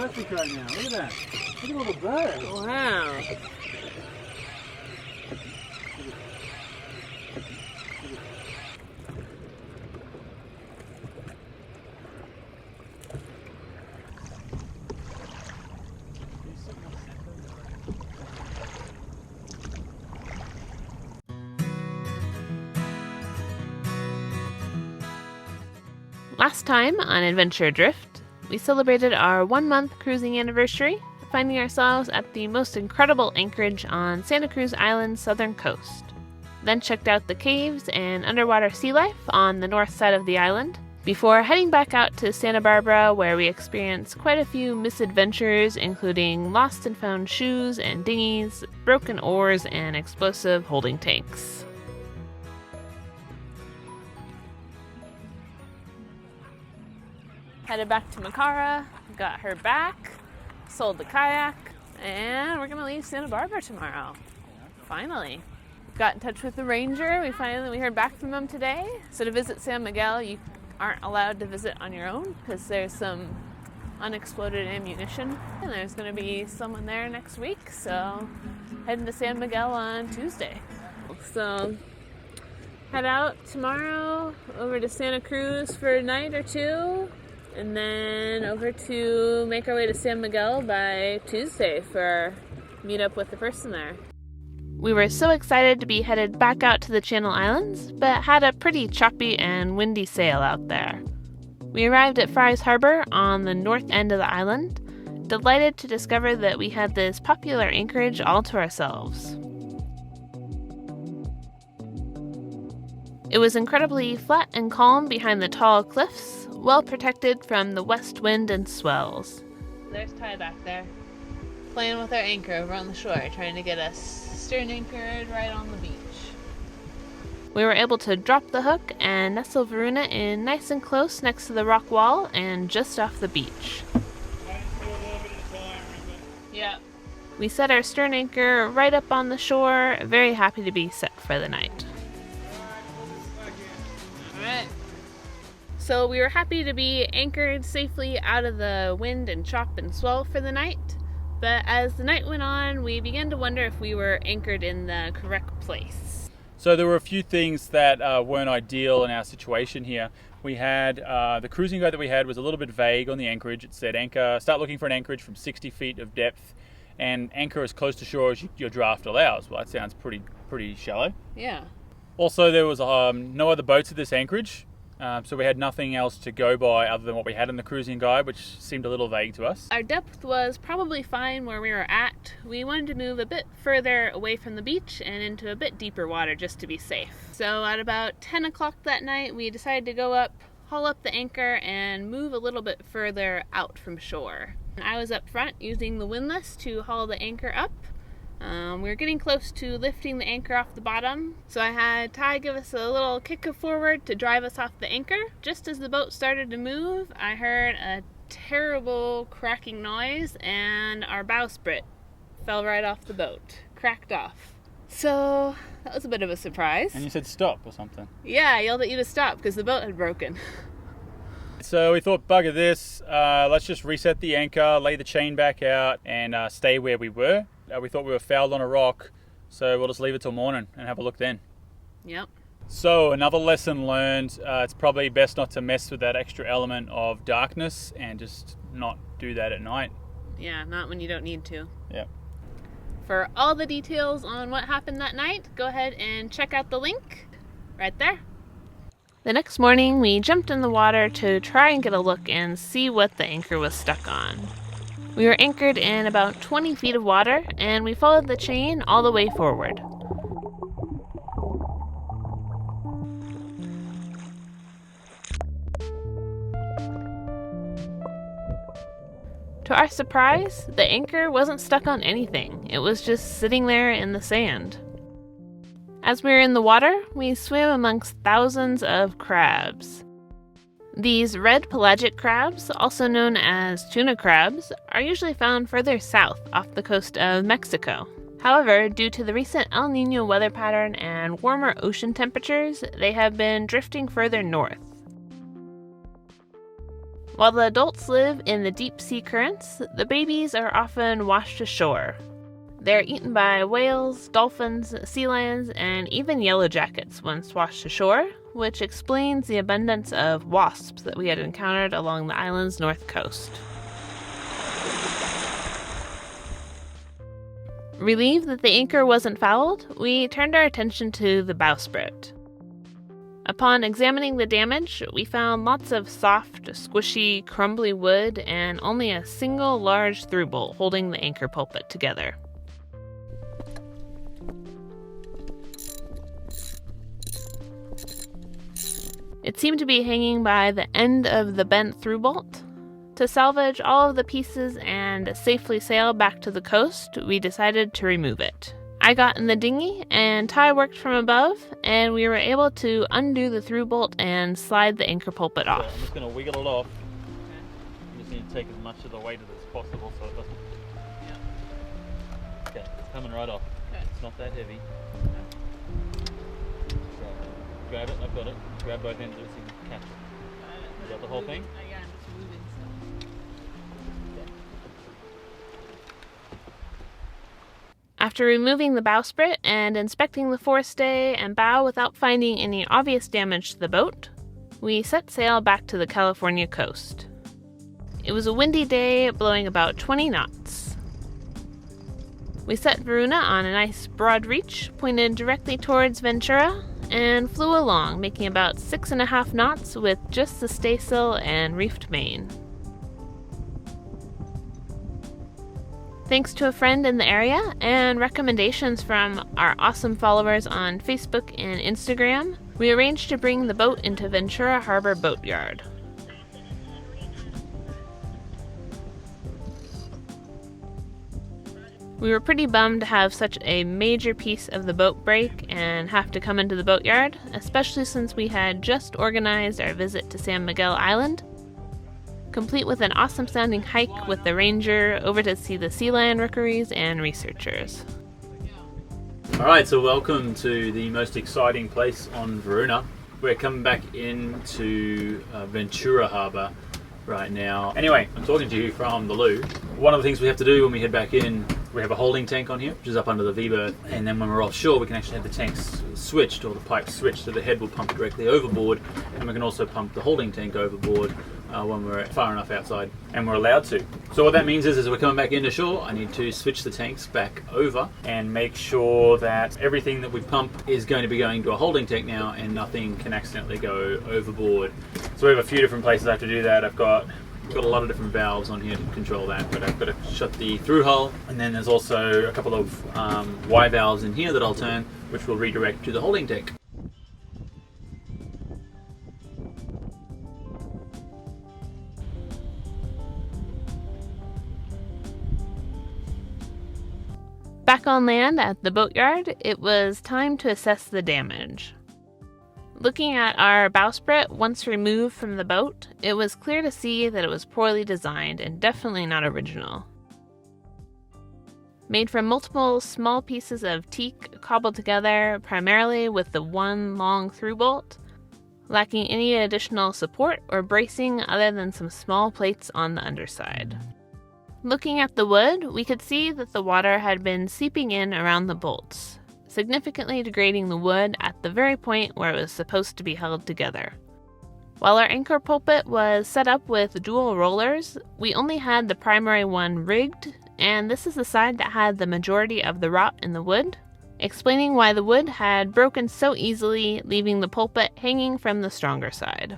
perfect right now. Look at that. Look at all the birds. Wow. Last time on Adventure Adrift, we celebrated our 1-month cruising anniversary, finding ourselves at the most incredible anchorage on Santa Cruz Island's southern coast. Then checked out the caves and underwater sea life on the north side of the island, before heading back out to Santa Barbara, where we experienced quite a few misadventures, including lost and found shoes and dinghies, broken oars, and explosive holding tanks. Headed back to Makara, got her back, sold the kayak, and we're gonna leave Santa Barbara tomorrow. Finally. Got in touch with the ranger. We heard back from him today. So to visit San Miguel, you aren't allowed to visit on your own because there's some unexploded ammunition, and there's gonna be someone there next week. So heading to San Miguel on Tuesday. So head out tomorrow over to Santa Cruz for a night or two, and then over to make our way to San Miguel by Tuesday for meet up with the person there. We were so excited to be headed back out to the Channel Islands, but had a pretty choppy and windy sail out there. We arrived at Fry's Harbor on the north end of the island, delighted to discover that we had this popular anchorage all to ourselves. It was incredibly flat and calm behind the tall cliffs, well protected from the west wind and swells. There's Ty back there, playing with our anchor over on the shore, trying to get us stern anchored right on the beach. We were able to drop the hook and nestle Varuna in nice and close next to the rock wall and just off the beach. Yeah. We set our stern anchor right up on the shore, very happy to be set for the night. Alright. So we were happy to be anchored safely out of the wind and chop and swell for the night, but as the night went on, we began to wonder if we were anchored in the correct place. So there were a few things that weren't ideal in our situation here. We had, the cruising guide that we had was a little bit vague on the anchorage. It said start looking for an anchorage from 60 feet of depth and anchor as close to shore as your draft allows. Well, that sounds pretty shallow. Yeah. Also, there was no other boats at this anchorage. So we had nothing else to go by other than what we had in the cruising guide, which seemed a little vague to us. Our depth was probably fine where we were at. We wanted to move a bit further away from the beach and into a bit deeper water just to be safe. So at about 10 o'clock that night, we decided to go up, haul up the anchor, and move a little bit further out from shore. I was up front using the windlass to haul the anchor up. We were getting close to lifting the anchor off the bottom, so I had Ty give us a little kick forward to drive us off the anchor. Just as the boat started to move, I heard a terrible cracking noise, and our bowsprit fell right off the boat, cracked off. So that was a bit of a surprise. And you said stop or something. Yeah, I yelled at you to stop because the boat had broken. So we thought, bugger this, let's just reset the anchor, lay the chain back out, and stay where we were. We thought we were fouled on a rock, so we'll just leave it till morning and have a look then. Yep. So another lesson learned, it's probably best not to mess with that extra element of darkness and just not do that at night. Yeah, not when you don't need to. Yep. For all the details on what happened that night, go ahead and check out the link right there. The next morning, we jumped in the water to try and get a look and see what the anchor was stuck on. We were anchored in about 20 feet of water, and we followed the chain all the way forward. To our surprise, the anchor wasn't stuck on anything. It was just sitting there in the sand. As we were in the water, we swam amongst thousands of crabs. These red pelagic crabs, also known as tuna crabs, are usually found further south off the coast of Mexico. However, due to the recent El Niño weather pattern and warmer ocean temperatures, they have been drifting further north. While the adults live in the deep sea currents, the babies are often washed ashore. They're eaten by whales, dolphins, sea lions, and even yellow jackets once washed ashore, which explains the abundance of wasps that we had encountered along the island's north coast. Relieved that the anchor wasn't fouled, we turned our attention to the bowsprit. Upon examining the damage, we found lots of soft, squishy, crumbly wood and only a single large through-bolt holding the anchor pulpit together. It seemed to be hanging by the end of the bent through-bolt. To salvage all of the pieces and safely sail back to the coast, we decided to remove it. I got in the dinghy, and Ty worked from above, and we were able to undo the through-bolt and slide the anchor pulpit off. So I'm just going to wiggle it off. You just need to take as much of the weight of it as possible so it doesn't... Yeah. Okay, it's coming right off. Okay. It's not that heavy. Okay. So, grab it, I've got it. Grab both ends of it so you can catch it. You got the whole thing? Yeah, I'm just moving still. After removing the bowsprit and inspecting the forestay and bow without finding any obvious damage to the boat, we set sail back to the California coast. It was a windy day, blowing about 20 knots. We set Varuna on a nice broad reach, pointed directly towards Ventura, and flew along, making about 6.5 knots with just the staysail and reefed main. Thanks to a friend in the area and recommendations from our awesome followers on Facebook and Instagram, we arranged to bring the boat into Ventura Harbor Boatyard. We were pretty bummed to have such a major piece of the boat break and have to come into the boatyard, especially since we had just organized our visit to San Miguel Island, complete with an awesome sounding hike with the ranger over to see the sea lion rookeries and researchers. Alright, so welcome to the most exciting place on Varuna. We're coming back into Ventura Harbor right now. Anyway, I'm talking to you from the loo. One of the things we have to do when we head back in, we have a holding tank on here, which is up under the V-berth, and then when we're offshore we can actually have the tanks switched, or the pipes switched, so the head will pump directly overboard, and we can also pump the holding tank overboard when we're far enough outside, and we're allowed to. So what that means is, as we're coming back into shore, I need to switch the tanks back over and make sure that everything that we pump is going to be going to a holding tank now, and nothing can accidentally go overboard. So we have a few different places I have to do that. I've got a lot of different valves on here to control that, but I've got to shut the through hull, and then there's also a couple of Y valves in here that I'll turn, which will redirect to the holding tank. Back on land at the boatyard, it was time to assess the damage. Looking at our bowsprit once removed from the boat, it was clear to see that it was poorly designed and definitely not original. Made from multiple small pieces of teak cobbled together primarily with the one long through bolt, lacking any additional support or bracing other than some small plates on the underside. Looking at the wood, we could see that the water had been seeping in around the bolts, significantly degrading the wood at the very point where it was supposed to be held together. While our anchor pulpit was set up with dual rollers, we only had the primary one rigged, and this is the side that had the majority of the rot in the wood, explaining why the wood had broken so easily, leaving the pulpit hanging from the stronger side.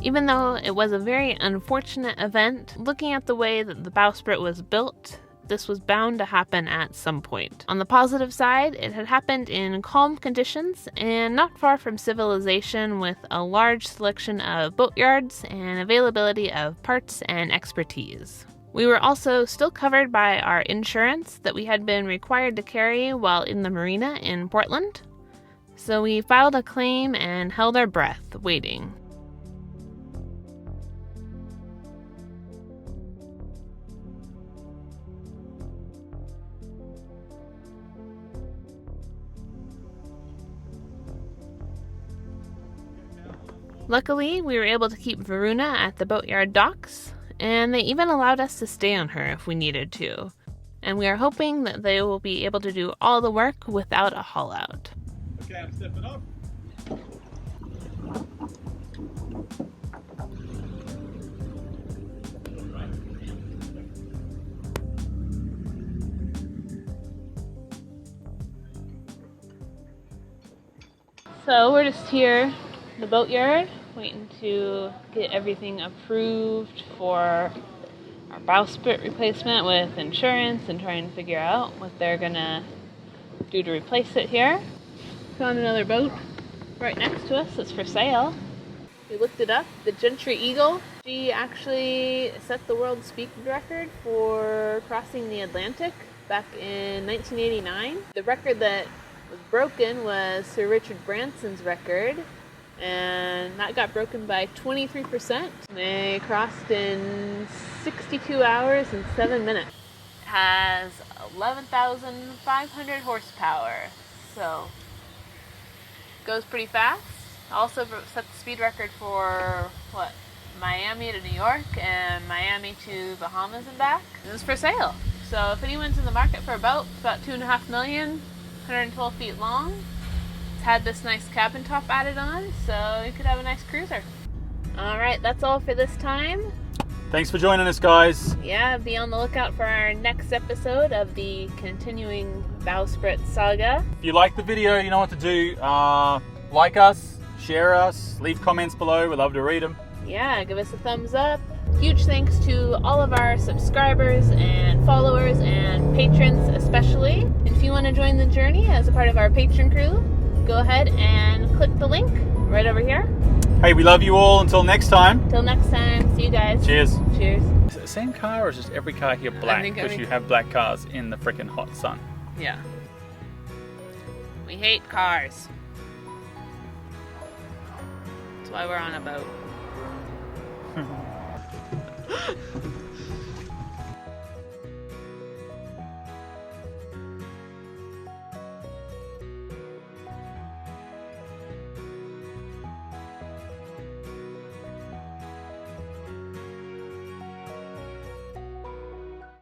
Even though it was a very unfortunate event, looking at the way that the bowsprit was built, this was bound to happen at some point. On the positive side, it had happened in calm conditions and not far from civilization, with a large selection of boatyards and availability of parts and expertise. We were also still covered by our insurance that we had been required to carry while in the marina in Portland, so we filed a claim and held our breath, waiting. Luckily, we were able to keep Varuna at the boatyard docks, and they even allowed us to stay on her if we needed to. And we are hoping that they will be able to do all the work without a haul out. Okay, I'm stepping off. So we're just here in the boatyard waiting to get everything approved for our bowsprit replacement with insurance and trying to figure out what they're gonna do to replace it here. Found another boat right next to us that's for sale. We looked it up. The Gentry Eagle. She actually set the world speed record for crossing the Atlantic back in 1989. The record that was broken was Sir Richard Branson's record, and that got broken by 23%. They crossed in 62 hours and 7 minutes. It has 11,500 horsepower, so goes pretty fast. Also set the speed record for Miami to New York and Miami to Bahamas and back. It was for sale. So if anyone's in the market for a boat, it's about $2.5 million. 112 feet long. It's had this nice cabin top added on, so you could have a nice cruiser. Alright, that's all for this time. Thanks for joining us, guys. Yeah, be on the lookout for our next episode of the continuing bowsprit saga. If you like the video, you know what to do. Like us, share us, leave comments below. We'd love to read them. Yeah, give us a thumbs up. Huge thanks to all of our subscribers and followers and patrons especially. And if you want to join the journey as a part of our patron crew, go ahead and click the link right over here. Hey, we love you all. Until next time. Till next time. See you guys. Cheers. Cheers. Is it the same car or is just every car here black? Because you have black cars in the freaking hot sun. Yeah. We hate cars. That's why we're on a boat.